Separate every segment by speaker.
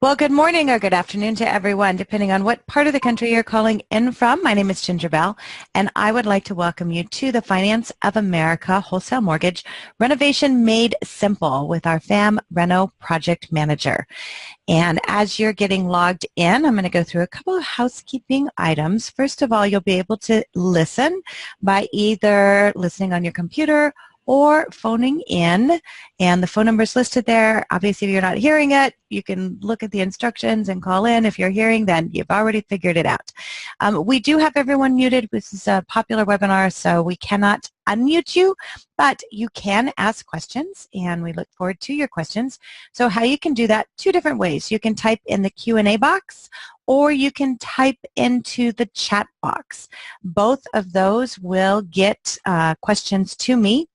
Speaker 1: Well, good morning or good afternoon to everyone, depending on what part of the country you're calling in from. My name is Ginger Bell, and I would like to welcome you to the Finance of America Wholesale Mortgage Renovation Made Simple with our FAM RENO Project Manager. And as you're getting logged in, I'm going to go through a couple of housekeeping items. First of all, you'll be able to listen by either listening on your computer or phoning in, and the phone number is listed there. Obviously, if you're not hearing it, you can look at the instructions and call in. If you're hearing, then you've already figured it out. We do have everyone muted. This is a popular webinar, so we cannot unmute you, but you can ask questions, and we look forward to your questions. So how you can do that, two different ways. You can type in the Q&A box, or you can type into the chat box. Both of those will get questions to me.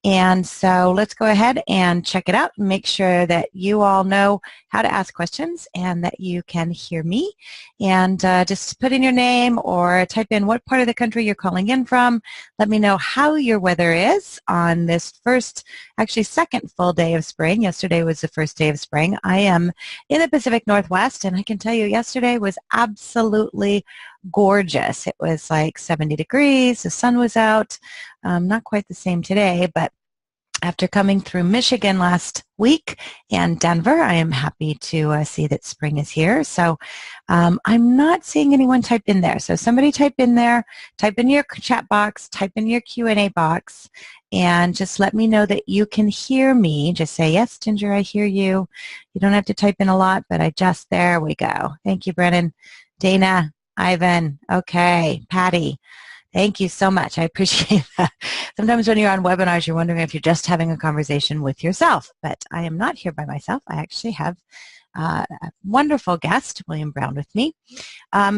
Speaker 1: And so let's go ahead and check it out and make sure that you all know how to ask questions and that you can hear me. And just put in your name or type in what part of the country you're calling in from. Let me know how your weather is on this second full day of spring. Yesterday was the first day of spring. I am in the Pacific Northwest, and I can tell you yesterday was absolutely gorgeous. It was like 70 degrees. The sun was out. Not quite the same today, but after coming through Michigan last week and Denver, I am happy to see that spring is here. So I'm not seeing anyone type in there. So somebody type in there, type in your chat box, type in your Q&A box, and just let me know that you can hear me. Just say, yes, Ginger, I hear you. You don't have to type in a lot, but there we go. Thank you, Brennan. Dana, Ivan, okay, Patty. Thank you so much. I appreciate that. Sometimes when you're on webinars, you're wondering if you're just having a conversation with yourself, but I am not here by myself. I actually have a wonderful guest, William Brown, with me.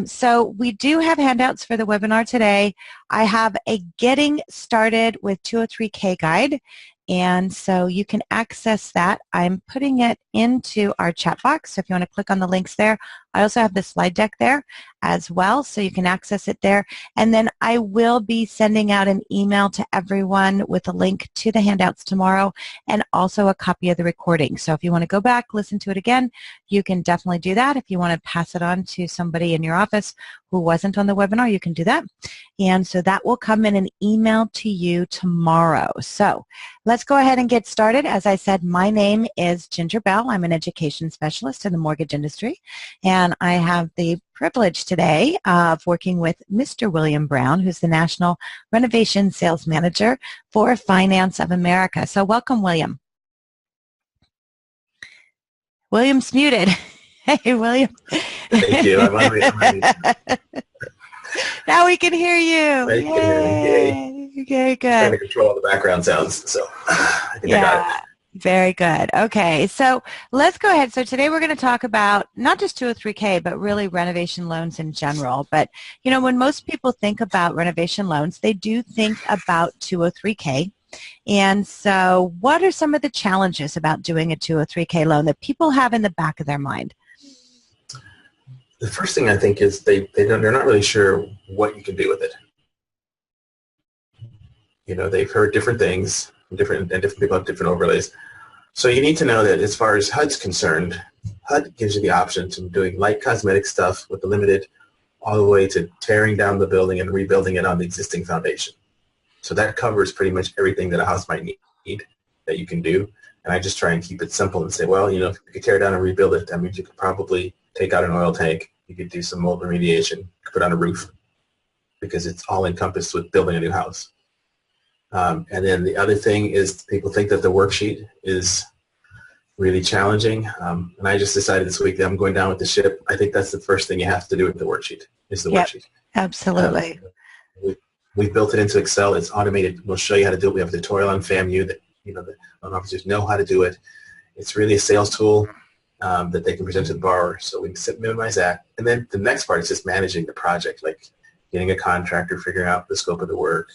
Speaker 1: So we do have handouts for the webinar today. I have a Getting Started with 203K guide, and so you can access that. I'm putting it into our chat box, so if you want to click on the links there. I also have the slide deck there as well, so you can access it there. And then I will be sending out an email to everyone with a link to the handouts tomorrow and also a copy of the recording. So if you want to go back, listen to it again, you can definitely do that. If you want to pass it on to somebody in your office who wasn't on the webinar, you can do that. And so that will come in an email to you tomorrow. So let's go ahead and get started. As I said, my name is Ginger Bell. I'm an education specialist in the mortgage industry, and I have the privilege today of working with Mr. William Brown, who's the National Renovation Sales Manager for Finance of America. So welcome, William. William's muted. Hey, William.
Speaker 2: Thank you. I'm on
Speaker 1: Now we can hear you.
Speaker 2: Yay.
Speaker 1: Yay. Okay, good.
Speaker 2: I'm trying to control all the background sounds, so I think I got it.
Speaker 1: Very good. Okay, so let's go ahead. So today we're going to talk about not just 203K, but really renovation loans in general. But, you know, when most people think about renovation loans, they do think about 203K. And so what are some of the challenges about doing a 203K loan that people have in the back of their mind?
Speaker 2: The first thing I think is they're not really sure what you can do with it. You know, they've heard different things, different people have different overlays. So you need to know that as far as HUD's concerned, HUD gives you the option to doing light cosmetic stuff with the limited all the way to tearing down the building and rebuilding it on the existing foundation. So that covers pretty much everything that a house might need that you can do. And I just try and keep it simple and say, well, you know, if you could tear down and rebuild it, that means you could probably take out an oil tank. You could do some mold remediation, put on a roof, because it's all encompassed with building a new house. And then the other thing is people think that the worksheet is really challenging. And I just decided this week that I'm going down with the ship. I think that's the first thing you have to do with the worksheet is the worksheet.
Speaker 1: Absolutely.
Speaker 2: We've built it into Excel. It's automated. We'll show you how to do it. We have a tutorial on FAMU that, you know, the loan officers know how to do it. It's really a sales tool that they can present to the borrower. So we can minimize that. And then the next part is just managing the project, like getting a contractor, figuring out the scope of the work,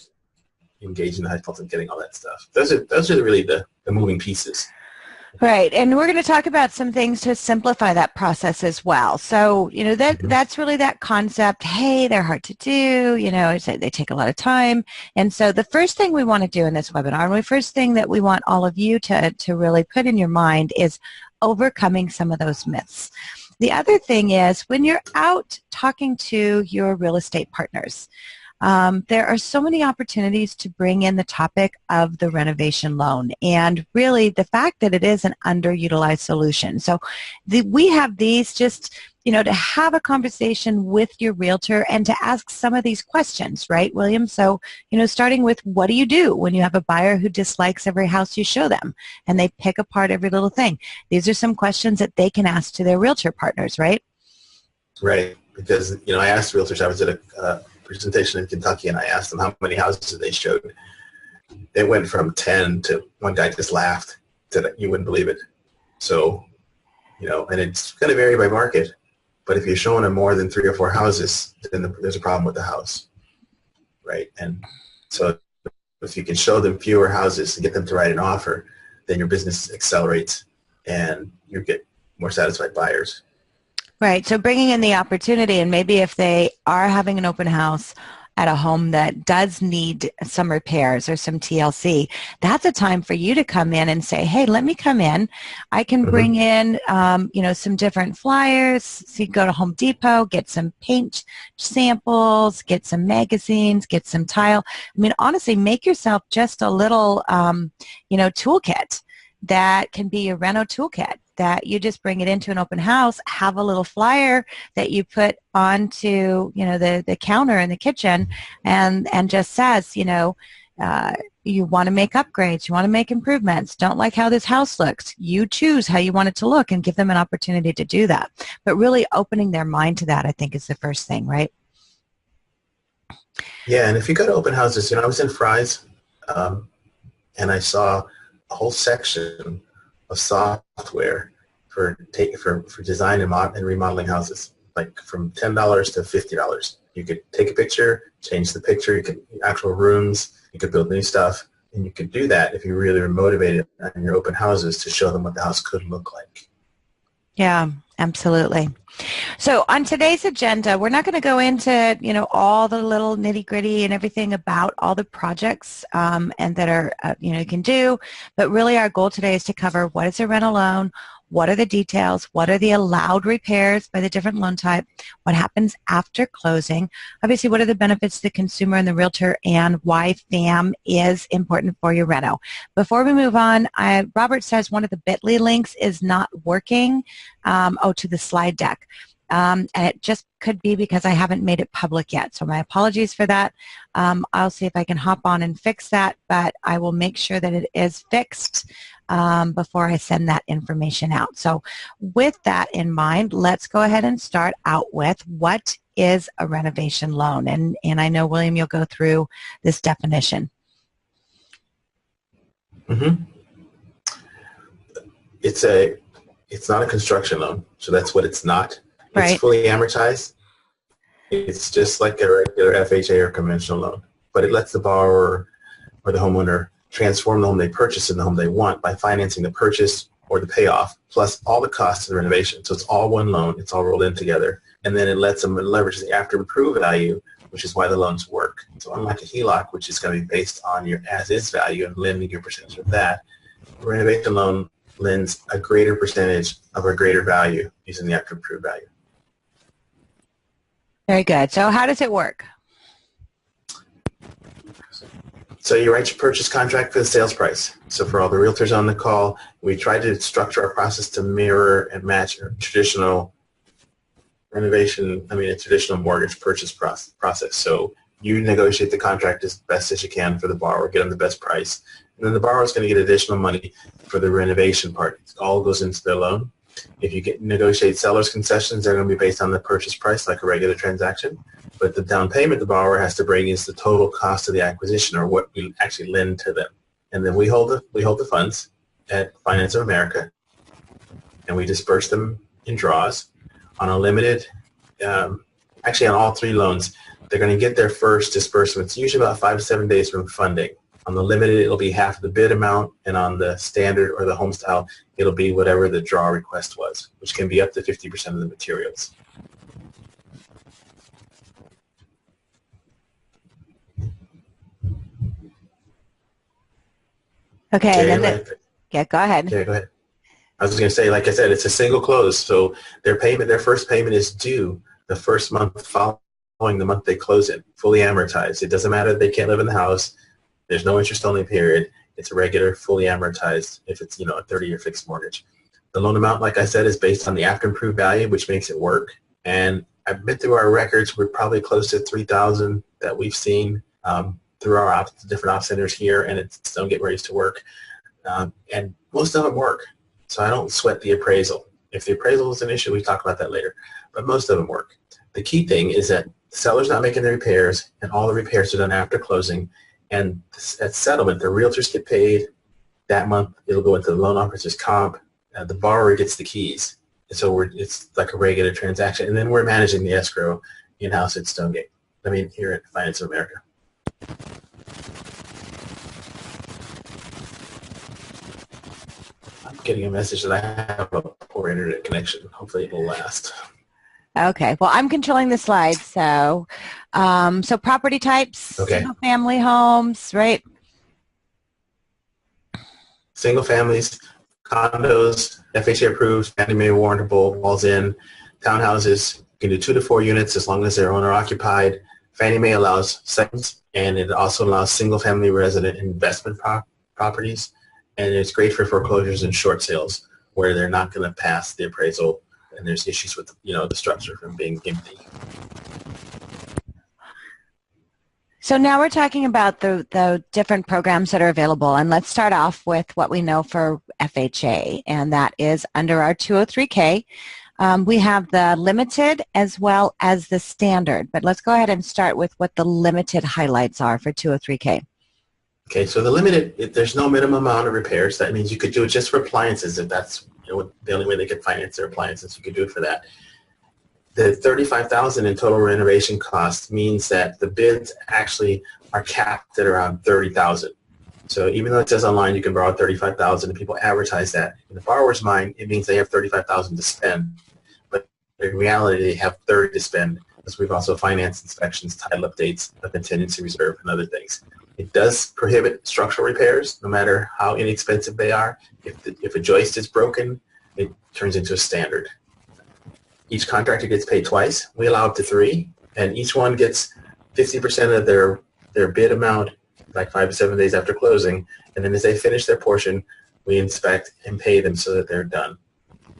Speaker 2: engaging the HUD consultant, getting all that stuff. Those are really the moving pieces.
Speaker 1: Right, and we're going to talk about some things to simplify that process as well. So, you know, that's really that concept, hey, they're hard to do, you know, they take a lot of time. And so the first thing we want to do in this webinar, and the first thing that we want all of you to really put in your mind is overcoming some of those myths. The other thing is when you're out talking to your real estate partners, there are so many opportunities to bring in the topic of the renovation loan and really the fact that it is an underutilized solution. So we have these just, to have a conversation with your realtor and to ask some of these questions, right, William? So, starting with what do you do when you have a buyer who dislikes every house you show them and they pick apart every little thing? These are some questions that they can ask to their realtor partners, right?
Speaker 2: Right, because, I asked realtors, I was at a presentation in Kentucky, and I asked them how many houses they showed. It went from 10 to one guy just laughed, said you wouldn't believe it. So, and it's going to vary by market. But if you're showing them more than 3 or 4 houses, then there's a problem with the house, right? And so if you can show them fewer houses and get them to write an offer, then your business accelerates and you get more satisfied buyers.
Speaker 1: Right. So bringing in the opportunity, and maybe if they are having an open house at a home that does need some repairs or some TLC, that's a time for you to come in and say, hey, let me come in. I can bring in, some different flyers. So you can go to Home Depot, get some paint samples, get some magazines, get some tile. I mean, honestly, make yourself just a little, toolkit that can be a reno toolkit that you just bring it into an open house, have a little flyer that you put onto, the counter in the kitchen and just says, you want to make upgrades, you want to make improvements, don't like how this house looks, you choose how you want it to look, and give them an opportunity to do that. But really opening their mind to that, I think, is the first thing, right?
Speaker 2: Yeah, and if you go to open houses, I was in Fry's, and I saw a whole section of software for design and remodeling houses, like from $10 to $50. You could take a picture, change the picture, you could actual rooms, you could build new stuff, and you could do that if you really were motivated in your open houses to show them what the house could look like.
Speaker 1: Yeah, absolutely. So on today's agenda, we're not going to go into, all the little nitty-gritty and everything about all the projects and that are, you can do, but really our goal today is to cover what is a rental loan, what are the details, what are the allowed repairs by the different loan type, what happens after closing, obviously what are the benefits to the consumer and the realtor, and why FAM is important for your reno. Before we move on, Robert says one of the bit.ly links is not working, to the slide deck. And it just could be because I haven't made it public yet. So my apologies for that. I'll see if I can hop on and fix that, but I will make sure that it is fixed before I send that information out. So with that in mind, let's go ahead and start out with what is a renovation loan. And I know, William, you'll go through this definition.
Speaker 2: Mm-hmm. It's not a construction loan, so that's what it's not. It's
Speaker 1: Right.
Speaker 2: fully amortized. It's just like a regular FHA or conventional loan, but it lets the borrower or the homeowner transform the home they purchase into the home they want by financing the purchase or the payoff, plus all the costs of the renovation. So it's all one loan. It's all rolled in together. And then it lets them leverage the after-approved value, which is why the loans work. So unlike a HELOC, which is going to be based on your as-is value and lending your percentage of that, a renovation loan lends a greater percentage of a greater value using the after-approved value.
Speaker 1: Very good. So how does it work?
Speaker 2: So you write your purchase contract for the sales price. So for all the realtors on the call, we try to structure our process to mirror and match a traditional a traditional mortgage purchase process. So you negotiate the contract as best as you can for the borrower, get them the best price, and then the borrower is going to get additional money for the renovation part. It all goes into their loan. If you negotiate seller's concessions, they're going to be based on the purchase price like a regular transaction. But the down payment the borrower has to bring is the total cost of the acquisition, or what we actually lend to them. And then we hold the funds at Finance of America, and we disperse them in draws on a limited. Actually, on all 3 loans, they're going to get their first disbursement. It's usually about 5 to 7 days from funding. On the limited, it'll be half the bid amount, and on the standard or the HomeStyle, it'll be whatever the draw request was, which can be up to 50% of the materials.
Speaker 1: Okay. Yeah, go ahead.
Speaker 2: Yeah, go ahead. I was going to say, like I said, it's a single close. So their first payment is due the first month following the month they close it, fully amortized. It doesn't matter that they can't live in the house. There's no interest only period. It's a regular, fully amortized if it's, a 30-year fixed mortgage. The loan amount, like I said, is based on the after improved value, which makes it work. And I've been through our records. We're probably close to 3,000 that we've seen through our different op centers here, and it's don't get ready to work. And most of them work. So I don't sweat the appraisal. If the appraisal is an issue, we talk about that later. But most of them work. The key thing is that the seller's not making the repairs, and all the repairs are done after closing. And at settlement, the realtors get paid. That month, it'll go into the loan officer's comp. The borrower gets the keys. And so it's like a regular transaction. And then we're managing the escrow in-house at Stonegate. Here at Finance of America. I'm getting a message that I have a poor internet connection. Hopefully it will last.
Speaker 1: Okay. Well, I'm controlling the slides. So property types,
Speaker 2: okay.
Speaker 1: Single family homes, right?
Speaker 2: Single families, condos, FHA approved, Fannie Mae warrantable, walls in, townhouses. You can do 2 to 4 units as long as they're owner occupied. Fannie Mae allows seconds, and it also allows single family resident investment properties. And it's great for foreclosures and short sales where they're not going to pass the appraisal and there's issues with the structure from being empty.
Speaker 1: So now we're talking about the different programs that are available, and let's start off with what we know for FHA, and that is under our 203K. We have the limited as well as the standard, but let's go ahead and start with what the limited highlights are for 203K.
Speaker 2: Okay, so the limited, there's no minimum amount of repairs. That means you could do it just for appliances if that's the only way they could finance their appliances. You could do it for that. The $35,000 in total renovation cost means that the bids actually are capped at around $30,000. So even though it says online you can borrow $35,000 and people advertise that, in the borrower's mind it means they have $35,000 to spend, but in reality they have $30,000 to spend because we've also financed inspections, title updates, a contingency reserve, and other things. It does prohibit structural repairs, no matter how inexpensive they are. If a joist is broken, it turns into a standard. Each contractor gets paid twice. We allow up to 3, and each one gets 50% of their bid amount, like 5 to 7 days after closing. And then as they finish their portion, we inspect and pay them so that they're done.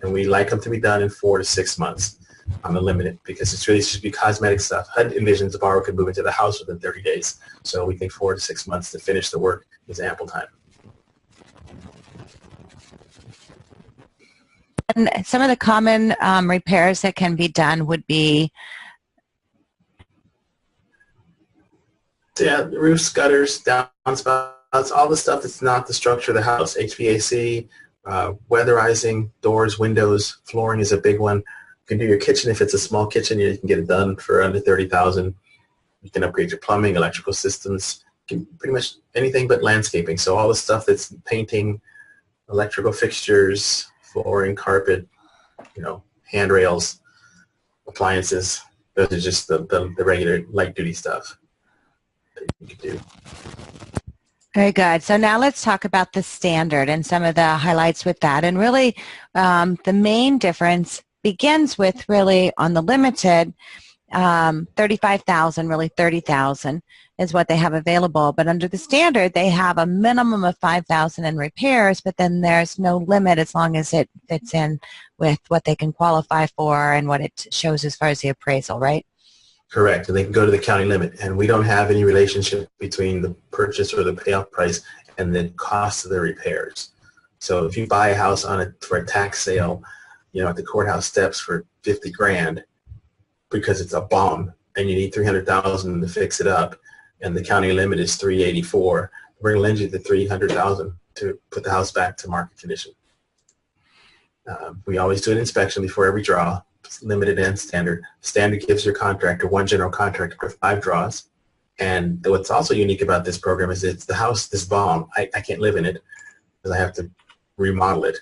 Speaker 2: And we like them to be done in 4 to 6 months on the limited, because it's really should be cosmetic stuff. HUD envisions the borrower could move into the house within 30 days. So we think 4 to 6 months to finish the work is ample time.
Speaker 1: And some of the common repairs that can be done would be?
Speaker 2: Yeah, roofs, gutters, downspouts, all the stuff that's not the structure of the house. HVAC, weatherizing, doors, windows, flooring is a big one. You can do your kitchen if it's a small kitchen. You can get it done for under $30,000. You can upgrade your plumbing, electrical systems, pretty much anything but landscaping. So all the stuff that's painting, electrical fixtures, flooring, carpet, handrails, appliances. Those are just the regular light duty stuff that you can do.
Speaker 1: Very good. So now let's talk about the standard and some of the highlights with that. And really the main difference begins with really on the limited, $35,000, really $30,000 is what they have available. But under the standard, they have a minimum of $5,000 in repairs, but then there's no limit as long as it fits in with what they can qualify for and what it shows as far as the appraisal, right?
Speaker 2: Correct, and they can go to the county limit, and we don't have any relationship between the purchase or the payoff price and the cost of the repairs. So if you buy a house for a tax sale, at the courthouse steps for $50,000 because it's a bomb and you need $300,000 to fix it up, and the county limit is $384,000, we're going to lend you the $300,000 to put the house back to market condition. We always do an inspection before every draw. Limited and standard. Standard gives your contractor, one general contractor, for 5 draws. And what's also unique about this program is it's the house, this bomb, I can't live in it because I have to remodel it,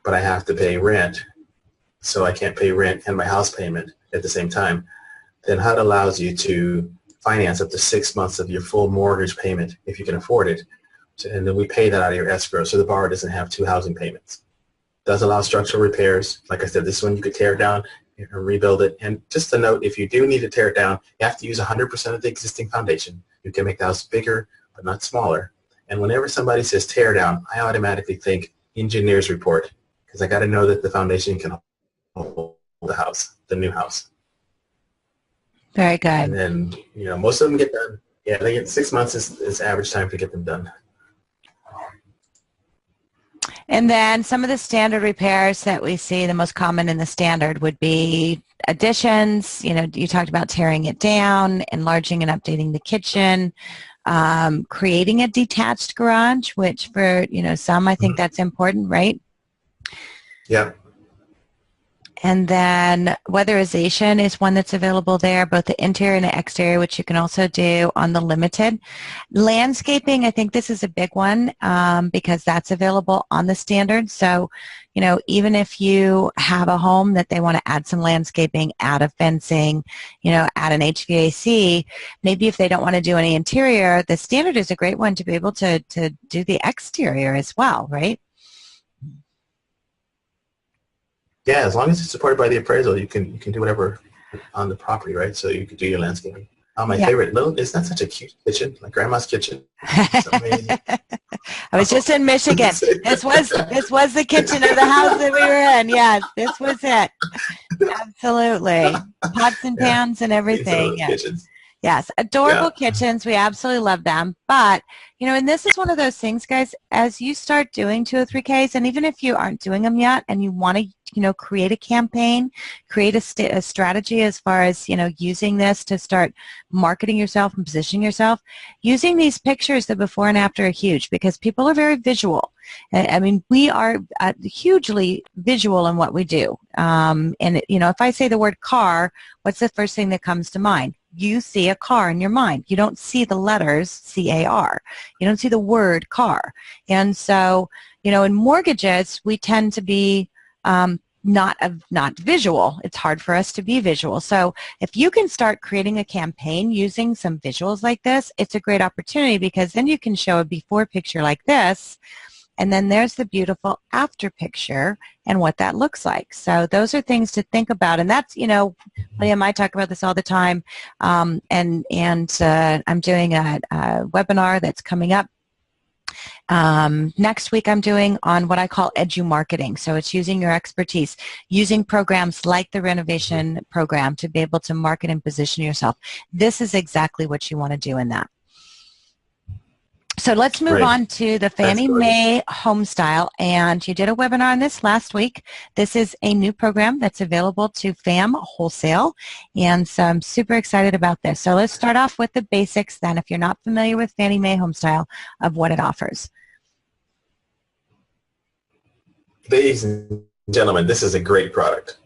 Speaker 2: but I have to pay rent. So I can't pay rent and my house payment at the same time. Then HUD allows you to finance up to 6 months of your full mortgage payment if you can afford it. And then we pay that out of your escrow so the borrower doesn't have 2 housing payments. does allow structural repairs. Like I said, this one you could tear it down and rebuild it. And just a note, if you do need to tear it down, you have to use 100% of the existing foundation. You can make the house bigger, but not smaller. And whenever somebody says tear down, I automatically think engineer's report, because I got to know that the foundation can hold the house, the new house.
Speaker 1: Very good.
Speaker 2: And then, most of them get done. Yeah, they get 6 months is average time to get them done.
Speaker 1: And then some of the standard repairs that we see, the most common in the standard would be additions. You talked about tearing it down, enlarging and updating the kitchen, creating a detached garage, which for, some, I think that's important, right?
Speaker 2: Yeah.
Speaker 1: And then weatherization is one that's available there, both the interior and the exterior, which you can also do on the limited. Landscaping, I think this is a big one because that's available on the standard. So, even if you have a home that they want to add some landscaping, add a fencing, add an HVAC, maybe if they don't want to do any interior, the standard is a great one to be able to do the exterior as well, right?
Speaker 2: Yeah, as long as it's supported by the appraisal, you can do whatever on the property, right? So you could do your landscaping. My favorite it's not such a cute kitchen, like grandma's kitchen.
Speaker 1: I was just in Michigan. This was the kitchen of the house that we were in. Yes, this was it. Absolutely. Pots and pans and everything. Yes. Yes, adorable kitchens. We absolutely love them. But, and this is one of those things, guys, as you start doing 203Ks, and even if you aren't doing them yet and you want to, create a campaign, create a strategy as far as, using this to start marketing yourself and positioning yourself, using these pictures, the before and after are huge because people are very visual. I mean, we are hugely visual in what we do. And, if I say the word car, what's the first thing that comes to mind? You see a car in your mind. You don't see the letters C-A-R. You don't see the word car. And so, in mortgages, we tend to be not visual. It's hard for us to be visual. So if you can start creating a campaign using some visuals like this, it's a great opportunity because then you can show a before picture like this, and then there's the beautiful after picture and what that looks like. So those are things to think about. And that's, William and I talk about this all the time. And I'm doing a webinar that's coming up. Next week I'm doing on what I call edu marketing. So it's using your expertise, using programs like the renovation program to be able to market and position yourself. This is exactly what you want to do in that. So let's move on to the Fannie Mae HomeStyle, and you did a webinar on this last week. This is a new program that's available to FAM Wholesale, and so I'm super excited about this. So let's start off with the basics then, if you're not familiar with Fannie Mae HomeStyle, of what it offers.
Speaker 2: Ladies and gentlemen, this is a great product.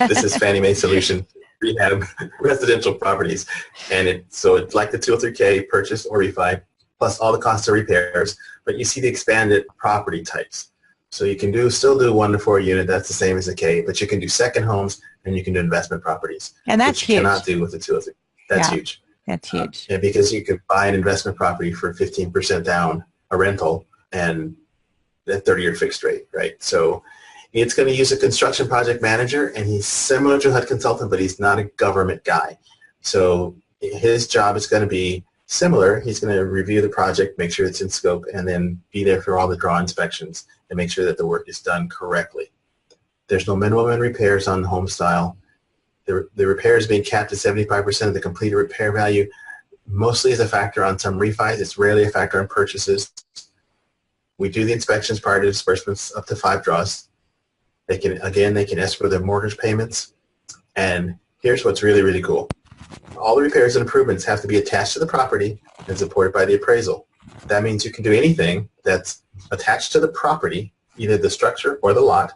Speaker 2: This is Fannie Mae Solution Rehab Residential Properties, and it's like the 203K purchase or refi, plus all the costs of repairs, but you see the expanded property types. So you can still do 1 to 4 unit, that's the same as a K, but you can do second homes and you can do investment properties.
Speaker 1: And that's
Speaker 2: which you
Speaker 1: huge.
Speaker 2: Cannot do with the 203. That's huge.
Speaker 1: That's huge.
Speaker 2: Yeah, because you could buy an investment property for 15% down, a rental, and a 30-year fixed rate, right? So it's going to use a construction project manager, and he's similar to a HUD consultant, but he's not a government guy. So his job is going to be similar. He's going to review the project, make sure it's in scope, and then be there for all the draw inspections and make sure that the work is done correctly. There's no minimum in repairs on the HomeStyle. The repair is being capped at 75% of the completed repair value, mostly as a factor on some refis. It's rarely a factor on purchases. We do the inspections prior to disbursements up to 5 draws. They can escrow their mortgage payments. And here's what's really, really cool. All the repairs and improvements have to be attached to the property and supported by the appraisal. That means you can do anything that's attached to the property, either the structure or the lot,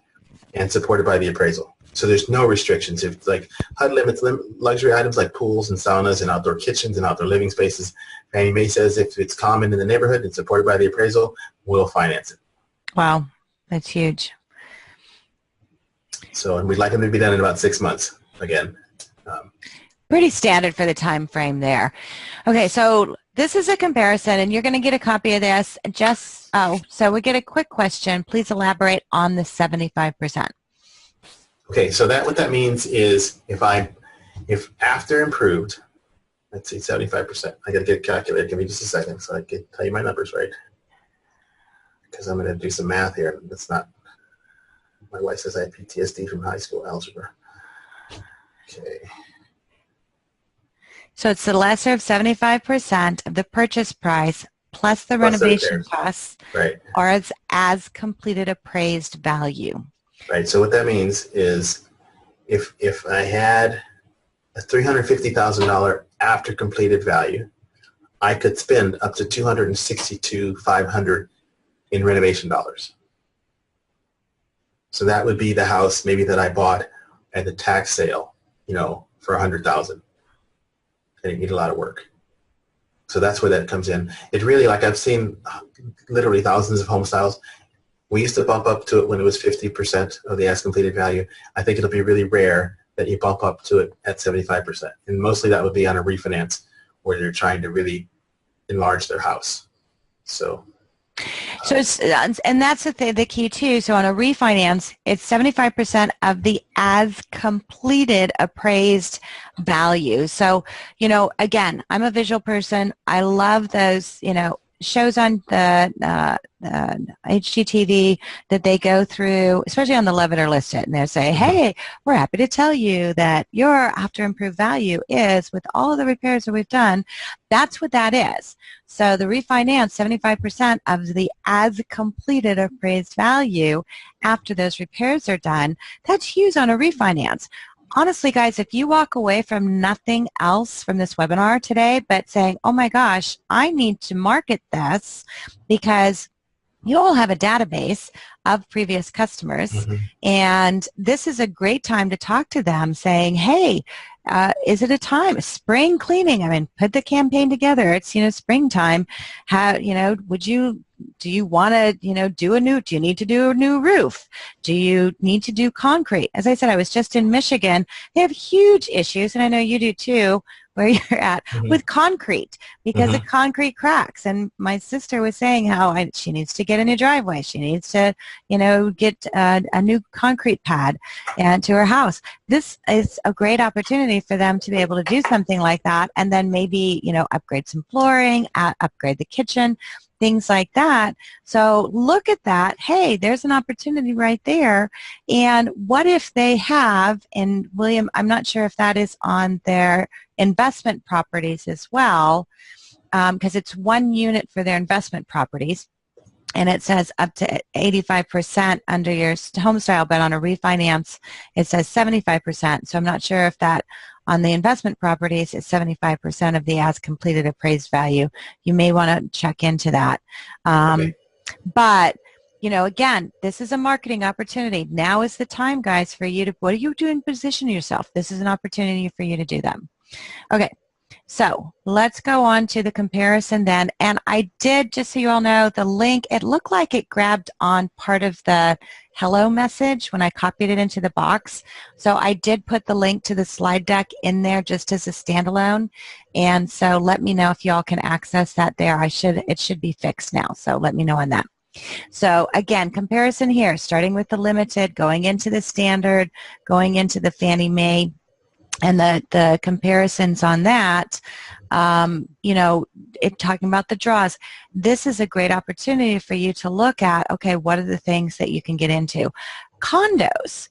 Speaker 2: and supported by the appraisal. So there's no restrictions. If like HUD limits luxury items like pools and saunas and outdoor kitchens and outdoor living spaces, Fannie Mae says if it's common in the neighborhood and supported by the appraisal, we'll finance it.
Speaker 1: Wow, that's huge.
Speaker 2: So, and we'd like them to be done in about 6 months, again.
Speaker 1: Pretty standard for the time frame there. Okay, so this is a comparison, and you're going to get a copy of this. So we get a quick question. Please elaborate on the 75%.
Speaker 2: Okay, so what that means is if after improved, let's see, 75%. I got to get a calculator. Give me just a second so I can tell you my numbers right. Because I'm going to do some math here. That's not. My wife says I have PTSD from high school algebra. Okay.
Speaker 1: So it's the lesser of 75% of the purchase price plus the renovation costs,
Speaker 2: right,
Speaker 1: or as completed appraised value.
Speaker 2: Right. So what that means is if I had a $350,000 after completed value, I could spend up to $262,500 in renovation dollars. So that would be the house maybe that I bought at the tax sale, for $100,000. And it needed a lot of work. So that's where that comes in. It really, like I've seen literally thousands of home styles. We used to bump up to it when it was 50% of the as completed value. I think it'll be really rare that you bump up to it at 75%. And mostly that would be on a refinance where they're trying to really enlarge their house. So
Speaker 1: it's, and that's the key too. So on a refinance, it's 75% of the as completed appraised value. So, again, I'm a visual person. I love those, shows on the HGTV that they go through, especially on the Love It or List It, and they say, hey, we're happy to tell you that your after improved value is, with all of the repairs that we've done, that's what that is. So the refinance, 75% of the as completed appraised value after those repairs are done, that's huge on a refinance. Honestly, guys, if you walk away from nothing else from this webinar today but saying, oh my gosh, I need to market this because you all have a database of previous customers, and this is a great time to talk to them saying, hey, is it a time? Spring cleaning. I mean, put the campaign together. It's, springtime. Do you want to, do you need to do a new roof? Do you need to do concrete? As I said, I was just in Michigan. They have huge issues, and I know you do too, where you're at, with concrete, because the concrete cracks. And my sister was saying how she needs to get a new driveway. She needs to, get a new concrete pad to her house. This is a great opportunity for them to be able to do something like that, and then maybe, upgrade some flooring, upgrade the kitchen, things like that. So look at that. Hey, there's an opportunity right there. And what if they have, and William, I'm not sure if that is on their investment properties as well, because it's one unit for their investment properties. And it says up to 85% under your HomeStyle, but on a refinance, it says 75%. So I'm not sure if that on the investment properties is 75% of the as completed appraised value. You may want to check into that. But, again, this is a marketing opportunity. Now is the time, guys, for you to, what are you doing to position yourself? This is an opportunity for you to do them. Okay. So let's go on to the comparison then. And I did, just so you all know, the link, it looked like it grabbed on part of the hello message when I copied it into the box. So I did put the link to the slide deck in there just as a standalone. And so let me know if you all can access that there. It should be fixed now. So let me know on that. So again, comparison here, starting with the limited, going into the standard, going into the Fannie Mae, and the comparisons on that, talking about the draws. This is a great opportunity for you to look at, okay, what are the things that you can get into? Condos.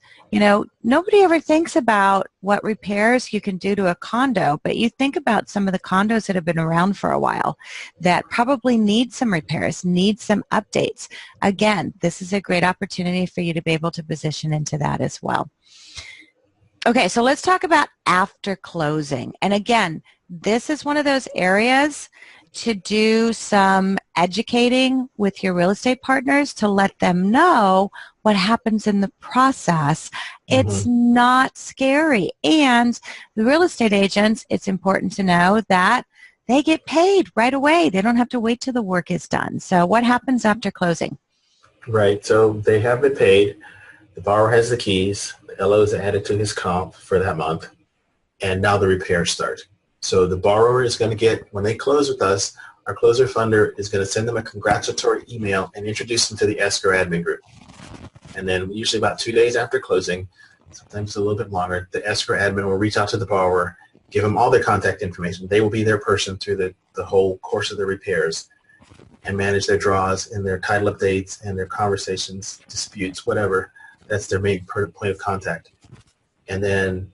Speaker 1: Nobody ever thinks about what repairs you can do to a condo, but you think about some of the condos that have been around for a while that probably need some repairs, need some updates. Again, this is a great opportunity for you to be able to position into that as well. Okay, so let's talk about after closing. And again, this is one of those areas to do some educating with your real estate partners to let them know what happens in the process. It's not scary. And the real estate agents, it's important to know that they get paid right away. They don't have to wait till the work is done. So what happens after closing?
Speaker 2: Right, so they have been paid. The borrower has the keys. The LO is added to his comp for that month. And now the repairs start. So the borrower is going to get, when they close with us, our closer funder is going to send them a congratulatory email and introduce them to the escrow admin group. And then usually about 2 days after closing, sometimes a little bit longer, the escrow admin will reach out to the borrower, give them all their contact information. They will be their person through the whole course of the repairs and manage their draws and their title updates and their conversations, disputes, whatever. That's their main point of contact. And then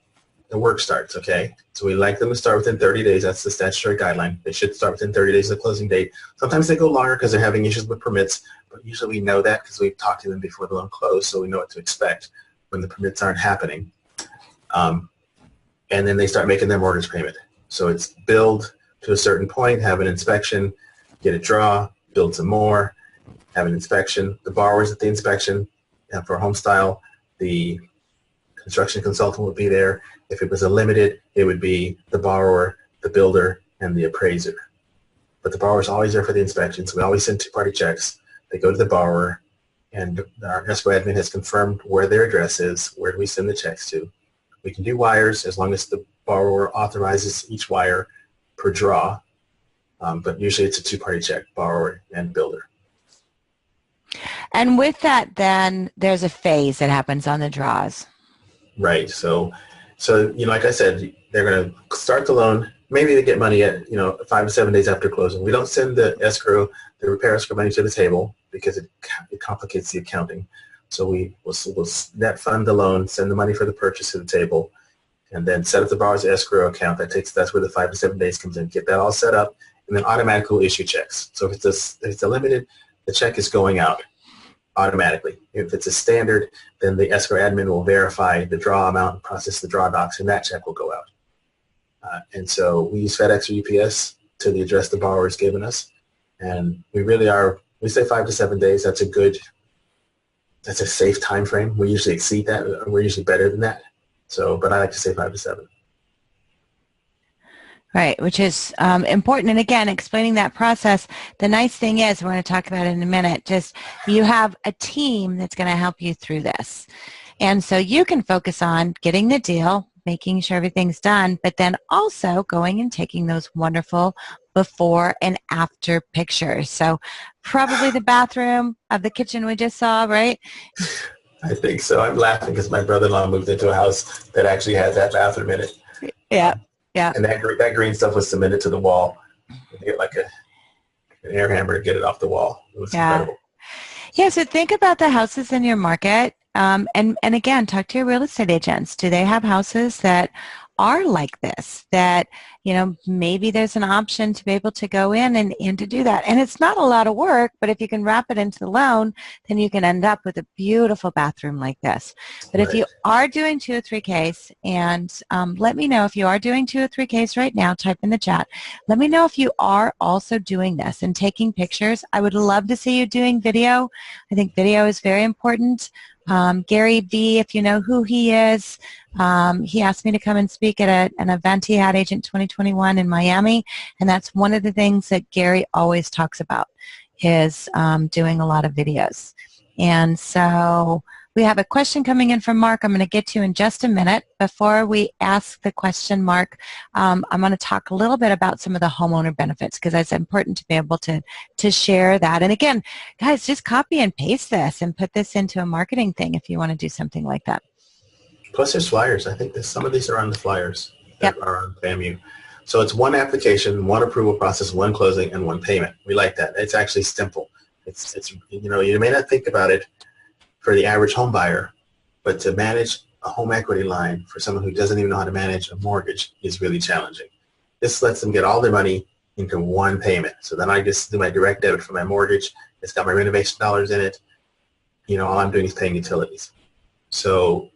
Speaker 2: the work starts, okay? So we like them to start within 30 days. That's the statutory guideline. They should start within 30 days of the closing date. Sometimes they go longer because they're having issues with permits, but usually we know that because we've talked to them before the loan closed, so we know what to expect when the permits aren't happening. And then they start making their mortgage payment. So it's build to a certain point, have an inspection, get a draw, build some more, have an inspection. The borrower's at the inspection. For HomeStyle, the construction consultant would be there. If it was a limited, it would be the borrower, the builder, and the appraiser. But the borrower's always there for the inspection, so we always send two-party checks. They go to the borrower, and our escrow admin has confirmed where their address is, where do we send the checks to. We can do wires as long as the borrower authorizes each wire per draw, but usually it's a two-party check, borrower and builder.
Speaker 1: And with that, then, there's a phase that happens on the draws.
Speaker 2: Right. So like I said, they're going to start the loan. Maybe they get money at 5 to 7 days after closing. We don't send the repair escrow money to the table because it complicates the accounting. So we'll net fund the loan, send the money for the purchase to the table, and then set up the borrower's escrow account. That's where the 5 to 7 days comes in. Get that all set up, and then automatically we'll issue checks. So if it's a limited, the check is going out automatically. If it's a standard, then the escrow admin will verify the draw amount and process the draw docs, and that check will go out. And so we use FedEx or UPS to the address the borrower has given us, and we say 5 to 7 days. That's a safe time frame. We usually exceed that. We're usually better than that. But I like to say 5 to 7.
Speaker 1: Right, which is important. And again, explaining that process, the nice thing is, we're going to talk about it in a minute, just you have a team that's going to help you through this. And so you can focus on getting the deal, making sure everything's done, but then also going and taking those wonderful before and after pictures. So probably the bathroom of the kitchen we just saw, right?
Speaker 2: I think so. I'm laughing because my brother-in-law moved into a house that actually had that bathroom in it.
Speaker 1: Yeah. Yeah.
Speaker 2: And that green stuff was cemented to the wall. You get like an air hammer to get it off the wall. It was incredible.
Speaker 1: Yeah, so think about the houses in your market. And again, talk to your real estate agents. Do they have houses that are like this, that, maybe there's an option to be able to go in and to do that. And it's not a lot of work, but if you can wrap it into the loan, then you can end up with a beautiful bathroom like this. But if you are doing 203Ks, and let me know if you are doing 203Ks right now, type in the chat. Let me know if you are also doing this and taking pictures. I would love to see you doing video. I think video is very important. Gary V, if you know who he is, he asked me to come and speak at an event he had, Agent 2021 in Miami, and that's one of the things that Gary always talks about is doing a lot of videos. And so we have a question coming in from Mark I'm going to get to in just a minute. Before we ask the question, Mark, I'm going to talk a little bit about some of the homeowner benefits because it's important to be able to share that. And again, guys, just copy and paste this and put this into a marketing thing if you want to do something like that.
Speaker 2: Plus there's flyers. I think some of these are on the flyers that are on FAMU. So it's one application, one approval process, one closing, and one payment. We like that. It's actually simple. It's you may not think about it for the average home buyer, but to manage a home equity line for someone who doesn't even know how to manage a mortgage is really challenging. This lets them get all their money into one payment. So then I just do my direct debit for my mortgage. It's got my renovation dollars in it. All I'm doing is paying utilities. So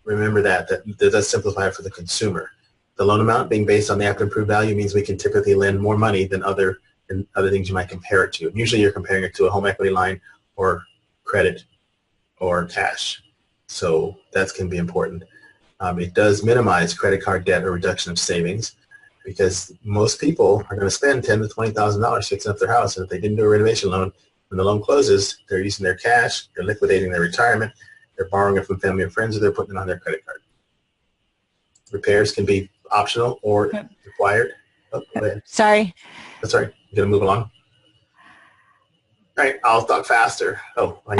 Speaker 2: remember that does simplify it for the consumer. The loan amount being based on the after improved value means we can typically lend more money than other things you might compare it to. Usually you're comparing it to a home equity line or credit or cash. So that can be important. It does minimize credit card debt or reduction of savings because most people are going to spend $10,000 to $20,000 fixing up their house, and if they didn't do a renovation loan, when the loan closes, they're using their cash, they're liquidating their retirement, they're borrowing it from family and friends, or they're putting it on their credit card. Repairs can be optional or required. Oh, go ahead.
Speaker 1: Sorry.
Speaker 2: That's all right. You going to move along? All right, I'll talk faster. Oh,
Speaker 1: No,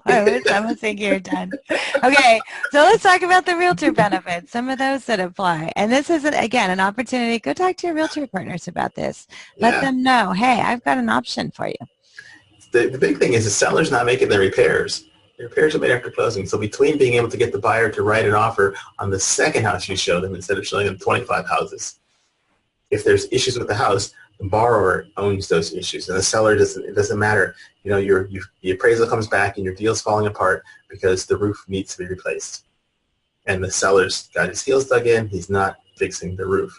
Speaker 1: I was thinking you're done. Okay, so let's talk about the realtor benefits, some of those that apply. And this is, again, an opportunity. Go talk to your realtor partners about this. Let them know, hey, I've got an option for you.
Speaker 2: The big thing is the seller's not making the repairs. The repairs are made after closing. So between being able to get the buyer to write an offer on the second house you show them instead of showing them 25 houses, if there's issues with the house, the borrower owns those issues, and the seller doesn't. It doesn't matter. You know, the appraisal comes back, and your deal's falling apart because the roof needs to be replaced, and the seller's got his heels dug in. He's not fixing the roof.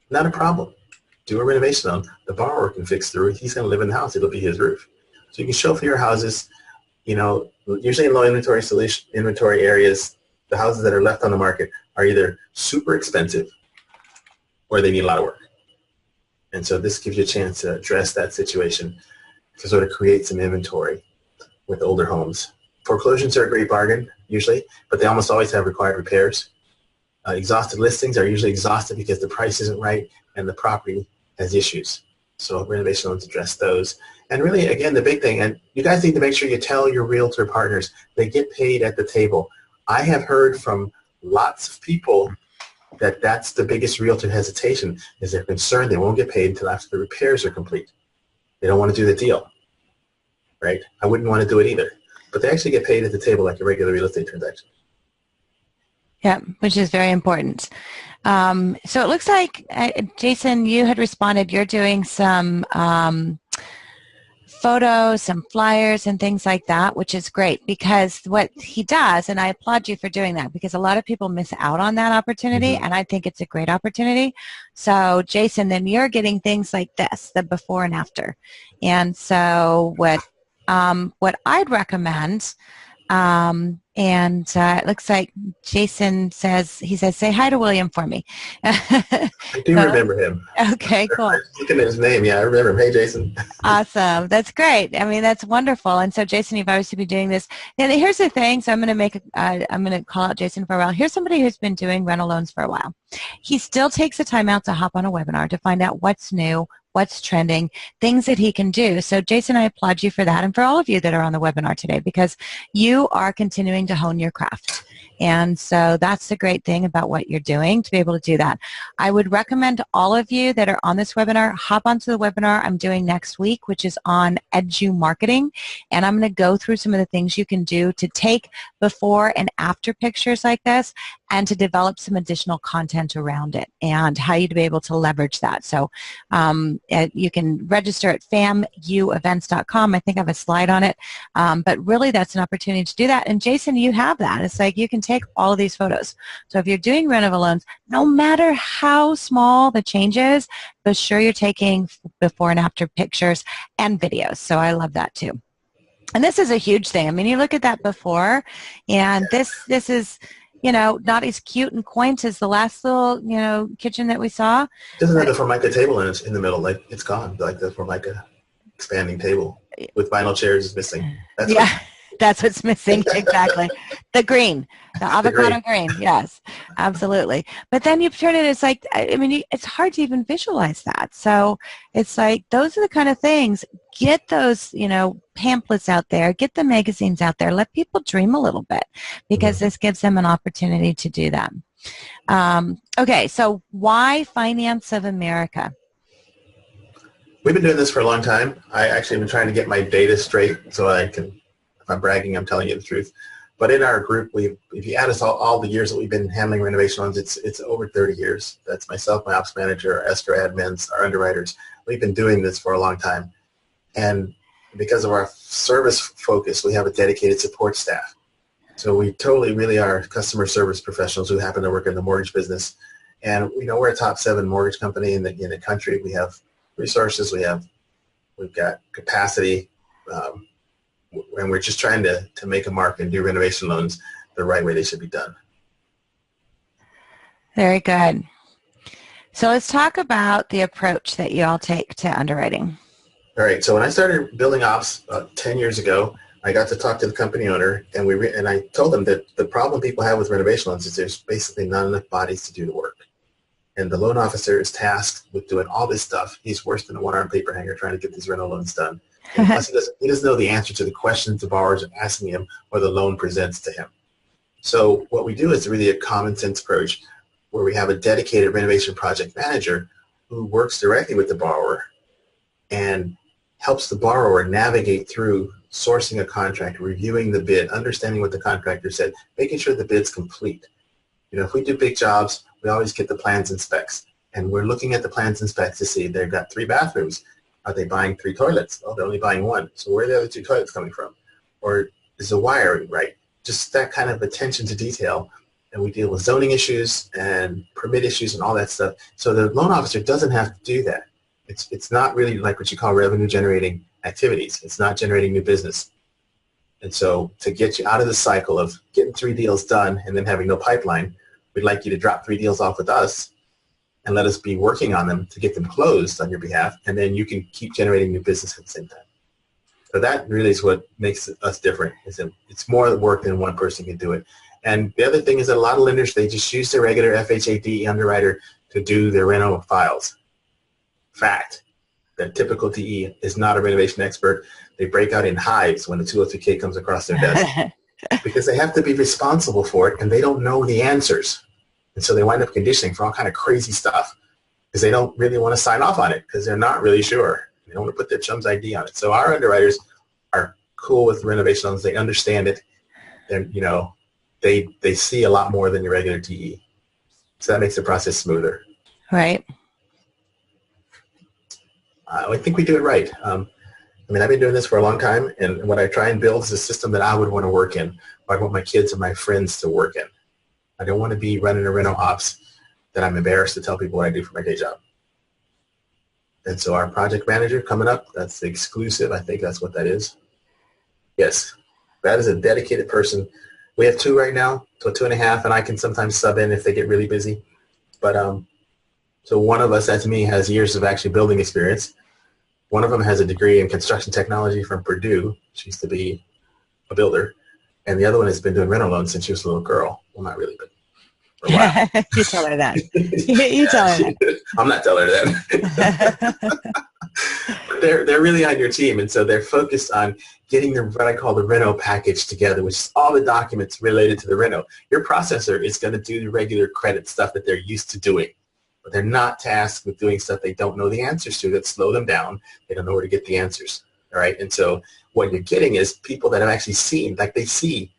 Speaker 2: Not a problem. Do a renovation loan. The borrower can fix the roof. He's going to live in the house. It'll be his roof. So you can show for your houses. You know, usually in low inventory areas, the houses that are left on the market are either super expensive or they need a lot of work. And so this gives you a chance to address that situation to sort of create some inventory with older homes. Foreclosures are a great bargain, usually, but they almost always have required repairs. Exhausted listings are usually exhausted because the price isn't right and the property has issues. So renovation loans address those. And really, again, the big thing, and you guys need to make sure you tell your realtor partners, they get paid at the table. I have heard from lots of people that that's the biggest realtor hesitation, is they're concerned they won't get paid until after the repairs are complete. They don't want to do the deal, right? I wouldn't want to do it either. But they actually get paid at the table like a regular real estate transaction.
Speaker 1: Yeah, which is very important. So it looks like, Jason, you had responded, you're doing some photos, some flyers and things like that, which is great, because what he does, and I applaud you for doing that, because a lot of people miss out on that opportunity, and I think it's a great opportunity. So Jason, then you're getting things like this, the before and after. And so what I'd recommend, it looks like Jason says, he says, say hi to William for me.
Speaker 2: I do remember him.
Speaker 1: Okay, cool.
Speaker 2: I was looking at his name. Yeah, I remember him. Hey, Jason.
Speaker 1: Awesome. That's great. I mean, that's wonderful. And so, Jason, you've obviously been doing this. And here's the thing. So I'm going to call out Jason for a while. Here's somebody who's been doing rental loans for a while. He still takes the time out to hop on a webinar to find out what's new, what's trending, things that he can do. So Jason, I applaud you for that, and for all of you that are on the webinar today, because you are continuing to hone your craft. And so that's the great thing about what you're doing, to be able to do that. I would recommend all of you that are on this webinar, hop onto the webinar I'm doing next week, which is on edu marketing. And I'm going to go through some of the things you can do to take before and after pictures like this, and to develop some additional content around it, and how you'd be able to leverage that. So you can register at famuevents.com. I think I have a slide on it. But really, that's an opportunity to do that. And Jason, you have that. It's like you can take all of these photos. So if you're doing Renova loans, no matter how small the change is, be sure you're taking before and after pictures and videos. So I love that too. And this is a huge thing. I mean, you look at that before, and this is, you know, not as cute and quaint as the last little, you know, kitchen that we saw.
Speaker 2: It doesn't have the Formica table in the middle. Like, it's gone. Like the Formica expanding table with vinyl chairs is missing. That's
Speaker 1: that's what's missing. Exactly. The green, the avocado green. Yes, absolutely. But then you turn it, it's like, I mean, it's hard to even visualize that. So it's like, those are the kind of things. Get those, you know, pamphlets out there, get the magazines out there, let people dream a little bit, because this gives them an opportunity to do that. Okay, so why Finance of America?
Speaker 2: We've been doing this for a long time. I actually have been trying to get my data straight so I can, if I'm bragging, I'm telling you the truth. But in our group, if you add us all the years that we've been handling renovation loans, it's over 30 years. That's myself, my ops manager, our escrow admins, our underwriters. We've been doing this for a long time. And because of our service focus, we have a dedicated support staff. So we totally really are customer service professionals who happen to work in the mortgage business. And, you know, we're a top 7 mortgage company in the country. We have resources, we've got capacity, and we're just trying to make a mark and do renovation loans the right way they should be done.
Speaker 1: Very good. So let's talk about the approach that you all take to underwriting.
Speaker 2: All right, so when I started building ops 10 years ago, I got to talk to the company owner, and I told them that the problem people have with renovation loans is there's basically not enough bodies to do the work. And the loan officer is tasked with doing all this stuff. He's worse than a one-armed paper hanger trying to get these reno loans done. And plus, he doesn't know the answer to the questions the borrowers are asking him or the loan presents to him. So what we do is really a common sense approach where we have a dedicated renovation project manager who works directly with the borrower and helps the borrower navigate through sourcing a contract, reviewing the bid, understanding what the contractor said, making sure the bid's complete. You know, if we do big jobs, we always get the plans and specs. And we're looking at the plans and specs to see they've got 3 bathrooms. Are they buying 3 toilets? Oh, they're only buying 1. So where are the other 2 toilets coming from? Or is the wiring right? Just that kind of attention to detail. And we deal with zoning issues and permit issues and all that stuff. So the loan officer doesn't have to do that. It's not really like what you call revenue generating activities. It's not generating new business. And so to get you out of the cycle of getting 3 deals done and then having no pipeline, we'd like you to drop 3 deals off with us and let us be working on them to get them closed on your behalf, and then you can keep generating new business at the same time. So that really is what makes us different. Is that it's more work than one person can do it. And the other thing is that a lot of lenders, they just use their regular FHA underwriter to do their reno files. Fact, that typical DE is not a renovation expert. They break out in hives when the 203K comes across their desk because they have to be responsible for it, and they don't know the answers. And so they wind up conditioning for all kind of crazy stuff because they don't really want to sign off on it because they're not really sure. They don't want to put their chum's ID on it. So our underwriters are cool with renovation loans. They understand it. And, you know, they see a lot more than your regular DE. So that makes the process smoother.
Speaker 1: Right.
Speaker 2: I think we do it right. I mean, I've been doing this for a long time, and what I try and build is a system that I would want to work in. I want my kids and my friends to work in. I don't want to be running a reno ops that I'm embarrassed to tell people what I do for my day job. And so our project manager coming up, that's the exclusive. I think that's what that is. Yes, that is a dedicated person. We have 2 right now, so 2.5, and I can sometimes sub in if they get really busy. But so one of us, that's me, has years of actually building experience. One of them has a degree in construction technology from Purdue. She used to be a builder. And the other one has been doing reno loans since she was a little girl. Well, not really, but for a while.
Speaker 1: You tell her that. You tell her that.
Speaker 2: I'm not telling her that. But they're really on your team, and so they're focused on getting what I call the reno package together, which is all the documents related to the reno. Your processor is going to do the regular credit stuff that they're used to doing, but they're not tasked with doing stuff they don't know the answers to that slow them down. They don't know where to get the answers. All right, and so what you're getting is people that have actually seen, like they see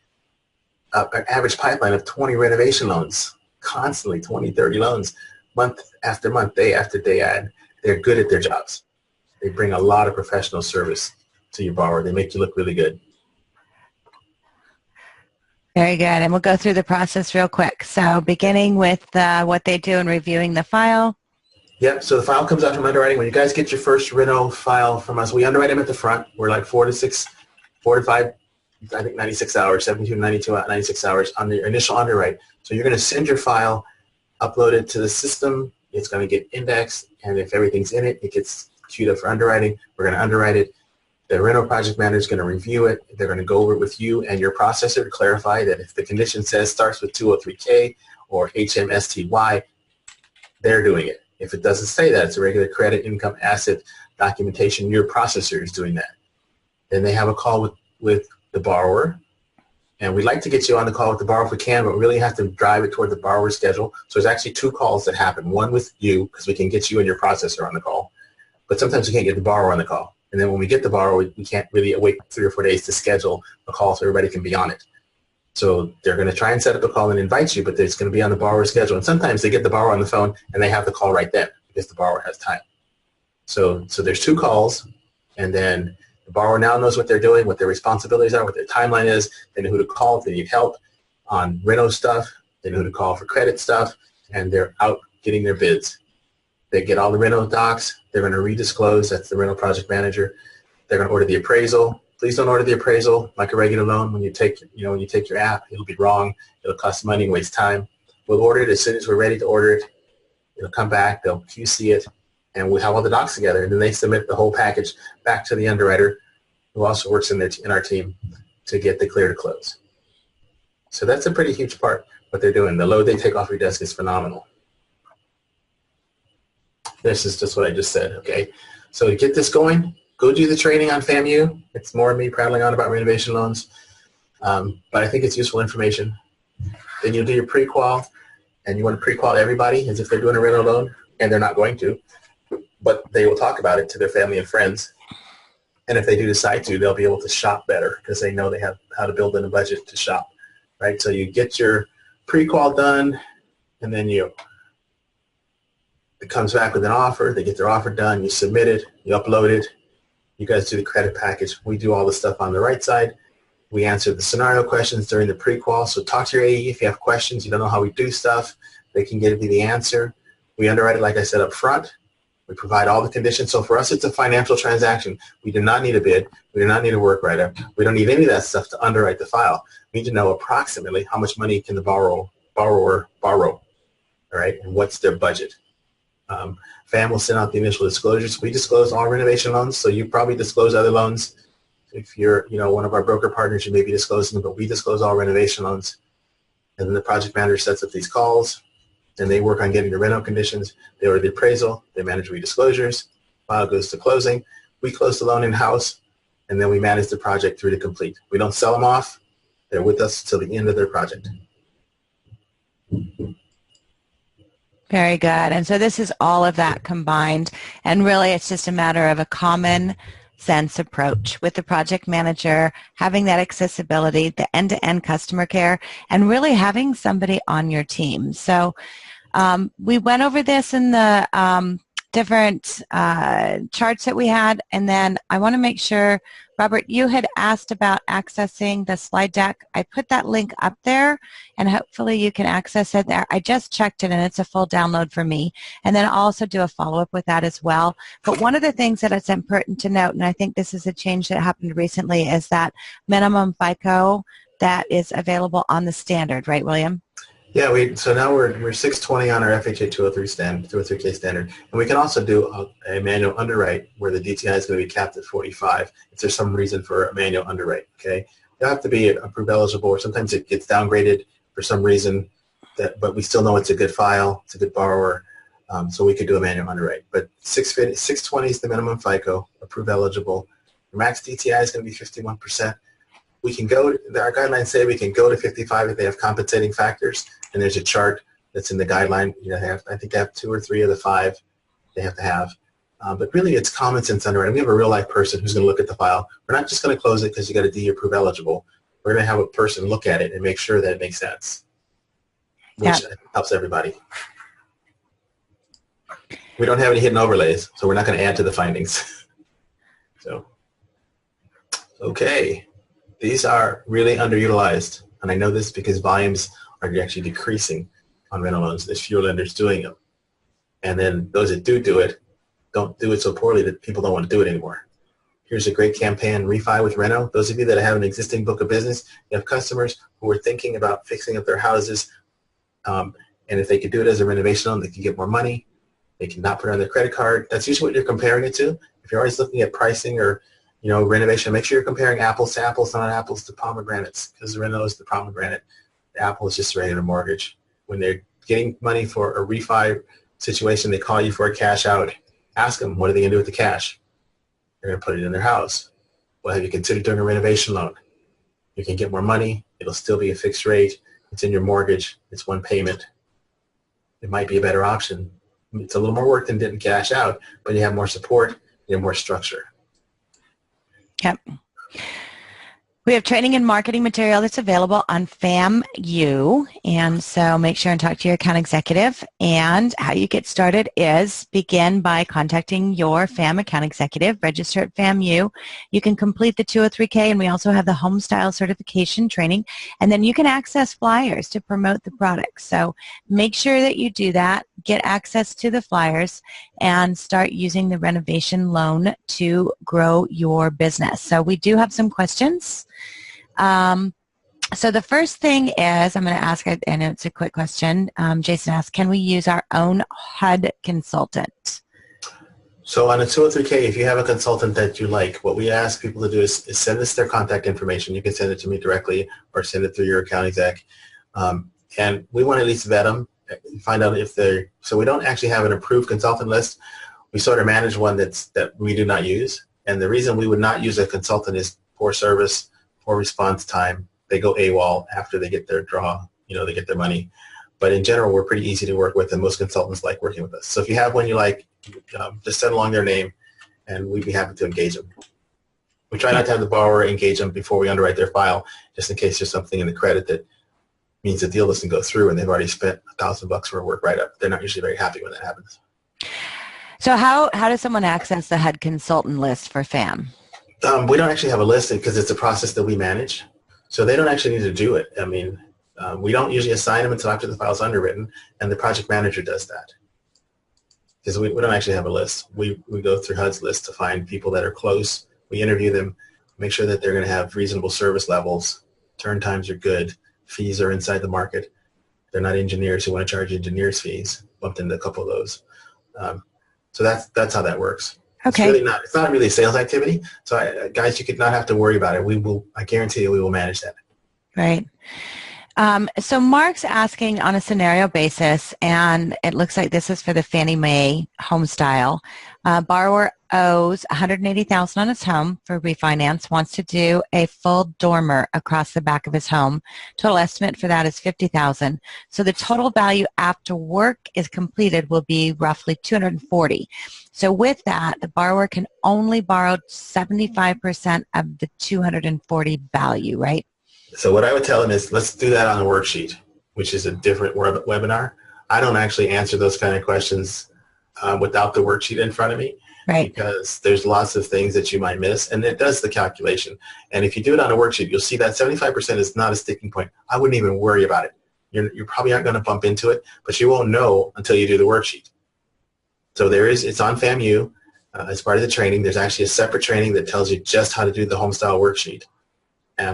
Speaker 2: an average pipeline of 20 renovation loans, constantly 20, 30 loans, month after month, day after day. They're good at their jobs. They bring a lot of professional service to your borrower. They make you look really good.
Speaker 1: Very good. And we'll go through the process real quick. So beginning with what they do and reviewing the file.
Speaker 2: Yep. So the file comes out from underwriting. When you guys get your first reno file from us, we underwrite them at the front. We're like 4 to 5, I think 96 hours, 72 to 96 hours on the initial underwrite. So you're going to send your file, upload it to the system. It's going to get indexed, and if everything's in it, it gets queued up for underwriting. We're going to underwrite it. The Reno project manager is going to review it. They're going to go over it with you and your processor to clarify that if the condition says starts with 203K or HMSTY, they're doing it. If it doesn't say that, it's a regular credit, income, asset documentation, your processor is doing that. Then they have a call with the borrower. And we'd like to get you on the call with the borrower if we can, but we really have to drive it toward the borrower's schedule. So there's actually 2 calls that happen. One with you, because we can get you and your processor on the call. But sometimes we can't get the borrower on the call. And then when we get the borrower, we can't really wait 3 or 4 days to schedule a call so everybody can be on it. So they're going to try and set up a call and invite you, but it's going to be on the borrower's schedule. And sometimes they get the borrower on the phone and they have the call right then because the borrower has time. So there's 2 calls, and then the borrower now knows what they're doing, what their responsibilities are, what their timeline is. They know who to call if they need help on reno stuff. They know who to call for credit stuff, and they're out getting their bids. They get all the reno docs. They're going to redisclose. That's the reno project manager. They're going to order the appraisal. Please don't order the appraisal like a regular loan. When you take your app, it'll be wrong. It'll cost money and waste time. We'll order it as soon as we're ready to order it. It'll come back. They'll QC it, and we'll have all the docs together. And then they submit the whole package back to the underwriter. who also works in our team to get the clear to close. So that's a pretty huge part what they're doing. The load they take off your desk is phenomenal. This is just what I just said, okay? So to get this going, go do the training on FAMU. It's more me prattling on about renovation loans, but I think it's useful information. Then you'll do your pre-qual, and you want to pre-qual everybody as if they're doing a reno loan, and they're not going to, but they will talk about it to their family and friends. And if they do decide to, they'll be able to shop better because they know they have how to build in a budget to shop, right? So you get your pre-qual done, and then it comes back with an offer. They get their offer done. You submit it. You upload it. You guys do the credit package. We do all the stuff on the right side. We answer the scenario questions during the pre-qual. So talk to your AE if you have questions. You don't know how we do stuff. They can give you the answer. We underwrite it, like I said, up front. We provide all the conditions. So for us, it's a financial transaction. We do not need a bid. We do not need a work write-up. We don't need any of that stuff to underwrite the file. We need to know approximately how much money can the borrower borrow, all right, and what's their budget. FAM will send out the initial disclosures. We disclose all renovation loans, so you probably disclose other loans. If you're, one of our broker partners, you may be disclosing them, but we disclose all renovation loans. And then the project manager sets up these calls, and they work on getting the reno conditions. They order the appraisal. They manage redisclosures. File goes to closing. We close the loan in-house, and then we manage the project through to complete. We don't sell them off. They're with us till the end of their project.
Speaker 1: Very good. And so this is all of that combined, and really it's just a matter of a common sense approach with the project manager, having that accessibility, the end-to-end customer care, and really having somebody on your team. So we went over this in the different charts that we had, and then I want to make sure, Robert, you had asked about accessing the slide deck. I put that link up there, and hopefully you can access it there. I just checked it, and it's a full download for me, and then I'll also do a follow-up with that as well. But one of the things that it's important to note, and I think this is a change that happened recently, is that minimum FICO that is available on the standard, right, William?
Speaker 2: Yeah, so now we're 620 on our FHA 203K standard, and we can also do a manual underwrite where the DTI is going to be capped at 45 if there's some reason for a manual underwrite. Okay, you don't have to be approved eligible, or sometimes it gets downgraded for some reason, but we still know it's a good file, it's a good borrower, so we could do a manual underwrite. But 620 is the minimum FICO, approved eligible. Your max DTI is going to be 51%. We can go, our guidelines say we can go to 55 if they have compensating factors, and there's a chart that's in the guideline. I think they have 2 or 3 of the 5 they have to have. But really it's common sense underwriting. We have a real life person who's going to look at the file. We're not just going to close it because you got a D approved eligible. We're going to have a person look at it and make sure that it makes sense, which helps everybody. We don't have any hidden overlays, so we're not going to add to the findings. So, okay. These are really underutilized, and I know this because volumes are actually decreasing on rental loans. There's fewer lenders doing them. And then those that do it, don't do it so poorly that people don't want to do it anymore. Here's a great campaign, Refi with Reno. Those of you that have an existing book of business, you have customers who are thinking about fixing up their houses, and if they could do it as a renovation loan, they can get more money. They can not put it on their credit card. That's usually what you're comparing it to. If you're always looking at pricing or renovation, make sure you're comparing apples to apples, not apples to pomegranates, because the reno is the pomegranate. The apple is just a regular mortgage. When they're getting money for a refi situation, they call you for a cash out. Ask them, what are they going to do with the cash? They're going to put it in their house. Well, have you considered doing a renovation loan? You can get more money. It'll still be a fixed rate. It's in your mortgage. It's one payment. It might be a better option. It's a little more work than getting cash out, but you have more support. You have more structure.
Speaker 1: Yep. We have training and marketing material that's available on FAMU, and so make sure and talk to your account executive. And how you get started is begin by contacting your FAM account executive, register at FAMU. You can complete the 203K, and we also have the HomeStyle certification training, and then you can access flyers to promote the products. So make sure that you do that, get access to the flyers, and start using the renovation loan to grow your business. So we do have some questions. So the first thing is, I'm going to ask, I know it's a quick question. Jason asked, can we use our own HUD consultant?
Speaker 2: So on a 203K, if you have a consultant that you like, what we ask people to do is send us their contact information. You can send it to me directly or send it through your account exec. And we want to at least vet them, find out if they're, so we don't actually have an approved consultant list. We sort of manage one that we do not use. And the reason we would not use a consultant is poor service, poor response time. They go AWOL after they get their draw, they get their money. But in general, we're pretty easy to work with, and most consultants like working with us. So if you have one you like, just send along their name, and we'd be happy to engage them. We try not to have the borrower engage them before we underwrite their file, just in case there's something in the credit that means the deal doesn't go through and they've already spent $1,000 for a work write-up. They're not usually very happy when that happens.
Speaker 1: So how does someone access the HUD consultant list for FAM?
Speaker 2: We don't actually have a list because it's a process that we manage. So they don't actually need to do it. I mean, we don't usually assign them until after the file's underwritten, and the project manager does that. Because we don't actually have a list. We go through HUD's list to find people that are close. We interview them, make sure that they're going to have reasonable service levels, turn times are good, fees are inside the market. They're not engineers who want to charge engineers fees. Bumped into a couple of those. So that's how that works.
Speaker 1: Okay.
Speaker 2: It's not really a sales activity. So guys, you could not have to worry about it. I guarantee you we will manage that.
Speaker 1: Right. So Mark's asking on a scenario basis, and it looks like this is for the Fannie Mae HomeStyle. Borrower owes $180,000 on his home for refinance, wants to do a full dormer across the back of his home. Total estimate for that is $50,000. So the total value after work is completed will be roughly $240,000. So with that, the borrower can only borrow 75% of the $240,000 value, right?
Speaker 2: So what I would tell them is, let's do that on a worksheet, which is a different webinar. I don't actually answer those kind of questions without the worksheet in front of me,
Speaker 1: right?
Speaker 2: Because there's lots of things that you might miss, and it does the calculation. And if you do it on a worksheet, you'll see that 75% is not a sticking point. I wouldn't even worry about it. You probably aren't going to bump into it, but you won't know until you do the worksheet. So it's on FAMU as part of the training. There's actually a separate training that tells you just how to do the HomeStyle worksheet.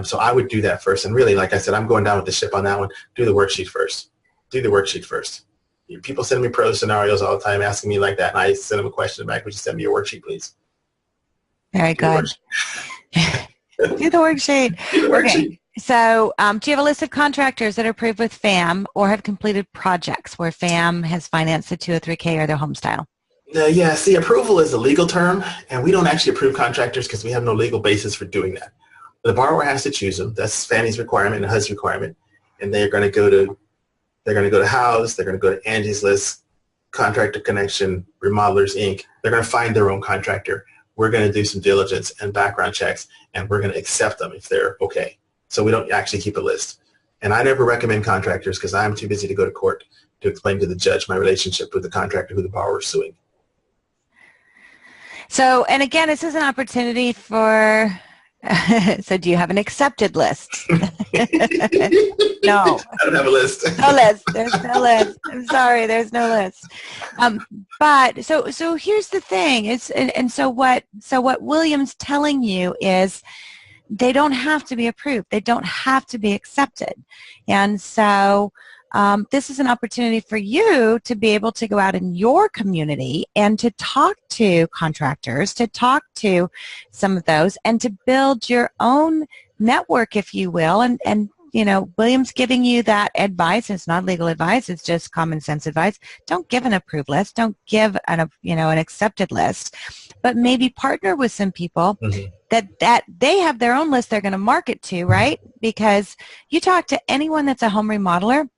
Speaker 2: So I would do that first. And really, like I said, I'm going down with the ship on that one. Do the worksheet first. Do the worksheet first. People send me pro scenarios all the time asking me like that, and I send them a question back. Would you send me your worksheet, please?
Speaker 1: Very good. Do the worksheet.
Speaker 2: Do the worksheet.
Speaker 1: Okay. So do you have a list of contractors that are approved with FAM or have completed projects where FAM has financed the 203K or their HomeStyle?
Speaker 2: Yeah, see, approval is a legal term, and we don't actually approve contractors because we have no legal basis for doing that. The borrower has to choose them. That's Fannie's requirement and HUD's requirement, and they're going to go to House. They're going to go to Angie's List, Contractor Connection, Remodelers Inc. They're going to find their own contractor. We're going to do some diligence and background checks, and we're going to accept them if they're okay. So we don't actually keep a list. And I never recommend contractors because I'm too busy to go to court to explain to the judge my relationship with the contractor who the borrower is suing.
Speaker 1: So, and again, this is an opportunity for. So do you have an accepted list? No.
Speaker 2: I don't have a list.
Speaker 1: No list. There's no list. I'm sorry, there's no list. But so here's the thing. So what William's telling you is they don't have to be approved. They don't have to be accepted. And so this is an opportunity for you to be able to go out in your community and to talk to contractors, to talk to some of those, and to build your own network, if you will. And William's giving you that advice. It's not legal advice. It's just common sense advice. Don't give an approved list. Don't give an accepted list. But maybe partner with some people that they have their own list they're going to market to, right? Because you talk to anyone that's a home remodeler,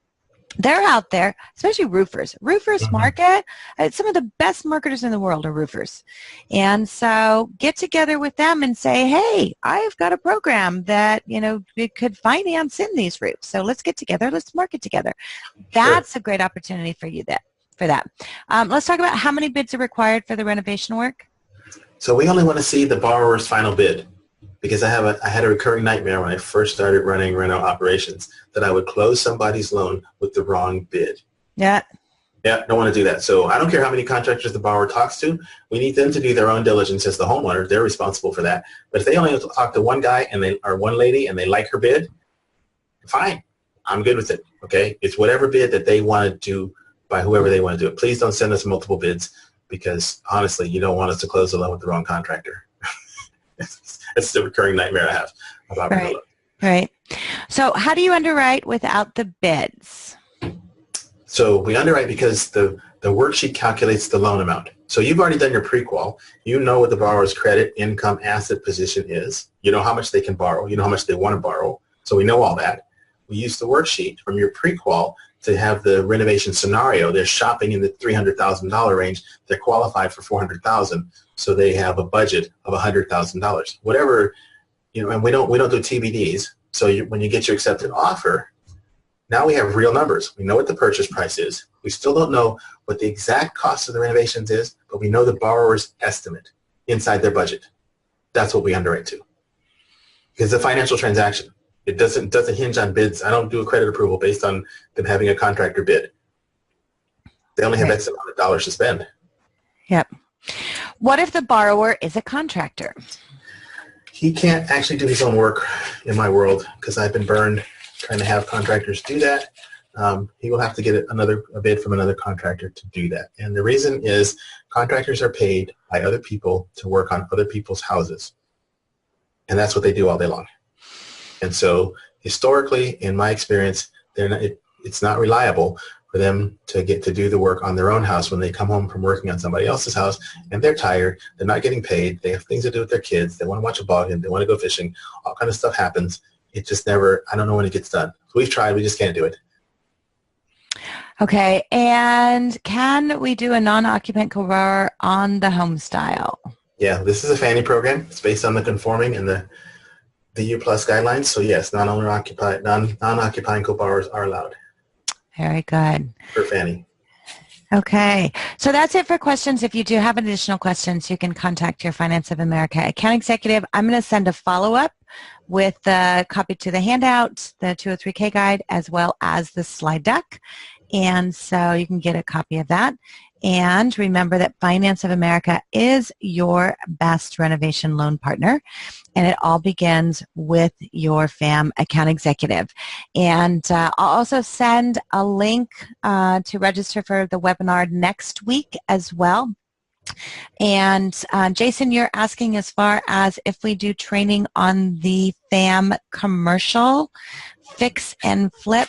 Speaker 1: they're out there, especially roofers. Roofers market, some of the best marketers in the world are roofers. And so get together with them and say, hey, I've got a program that, we could finance in these roofs. So let's get together. Let's market together. That's a great opportunity for you for that. Let's talk about how many bids are required for the renovation work.
Speaker 2: So we only want to see the borrower's final bid. Because I had a recurring nightmare when I first started running reno operations that I would close somebody's loan with the wrong bid.
Speaker 1: Yeah.
Speaker 2: Yeah, don't want to do that. So I don't care how many contractors the borrower talks to. We need them to do their own diligence as the homeowner. They're responsible for that. But if they only talk to one guy or one lady and they like her bid, fine. I'm good with it. Okay? It's whatever bid that they want to do by whoever they want to do it. Please don't send us multiple bids because honestly, you don't want us to close the loan with the wrong contractor. It's the recurring nightmare I have about
Speaker 1: Right.
Speaker 2: Reno.
Speaker 1: Right. So how do you underwrite without the bids?
Speaker 2: So we underwrite because the worksheet calculates the loan amount. So you've already done your pre-qual. You know what the borrower's credit, income, asset position is. You know how much they can borrow. You know how much they want to borrow. So we know all that. We use the worksheet from your pre-qual to have the renovation scenario. They're shopping in the $300,000 range. They're qualified for $400,000, so they have a budget of $100,000. Whatever, and we don't do TBDs. So when you get your accepted offer, now we have real numbers. We know what the purchase price is. We still don't know what the exact cost of the renovations is, but we know the borrower's estimate inside their budget. That's what we underwrite to. Because it's a financial transaction. It doesn't hinge on bids. I don't do a credit approval based on them having a contractor bid. They only have X amount of dollars to spend.
Speaker 1: Yep. What if the borrower is a contractor?
Speaker 2: He can't actually do his own work in my world because I've been burned trying to have contractors do that. He will have to get a bid from another contractor to do that. And the reason is contractors are paid by other people to work on other people's houses. And that's what they do all day long. And so historically, in my experience, it's not reliable for them to get to do the work on their own house when they come home from working on somebody else's house and they're tired, they're not getting paid, they have things to do with their kids, they want to watch a ball game, they want to go fishing, all kind of stuff happens. It just never, I don't know when it gets done. We've tried, we just can't do it.
Speaker 1: Okay, and can we do a non-occupant co-borrower on the HomeStyle?
Speaker 2: Yeah, this is a Fannie program. It's based on the conforming and the U+ guidelines. So yes, non-occupying co-borrowers are allowed.
Speaker 1: Very good.
Speaker 2: For Fannie.
Speaker 1: Okay, so that's it for questions. If you do have additional questions, you can contact your Finance of America account executive. I'm going to send a follow-up with the copy to the handout, the 203K guide, as well as the slide deck. And so you can get a copy of that. And remember that Finance of America is your best renovation loan partner. And it all begins with your FAM account executive. And I'll also send a link to register for the webinar next week as well. And Jason, you're asking as far as if we do training on the FAM commercial fix and flip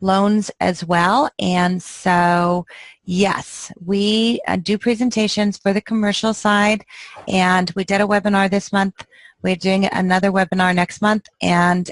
Speaker 1: loans as well. And so, yes, we do presentations for the commercial side, and we did a webinar this month. We're doing another webinar next month, and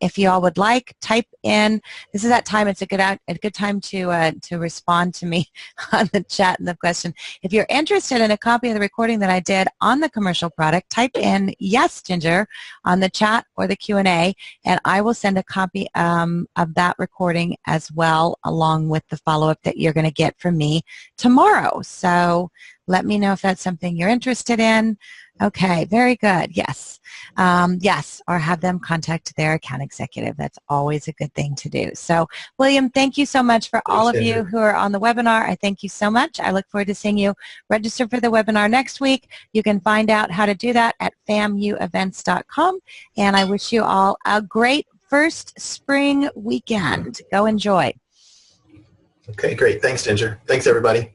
Speaker 1: if you all would like, type in. This is that time. It's a good time to respond to me on the chat and the question. If you're interested in a copy of the recording that I did on the commercial product, type in yes, Ginger, on the chat or the Q&A, and I will send a copy of that recording as well, along with the follow-up that you're going to get from me tomorrow. So let me know if that's something you're interested in. Okay, very good. Yes. Yes, or have them contact their account executive. That's always a good thing to do. So, William, thank you so much for all of you who are on the webinar. I thank you so much. I look forward to seeing you register for the webinar next week. You can find out how to do that at famuevents.com. And I wish you all a great first spring weekend. Go enjoy.
Speaker 2: Okay, great. Thanks, Ginger. Thanks, everybody.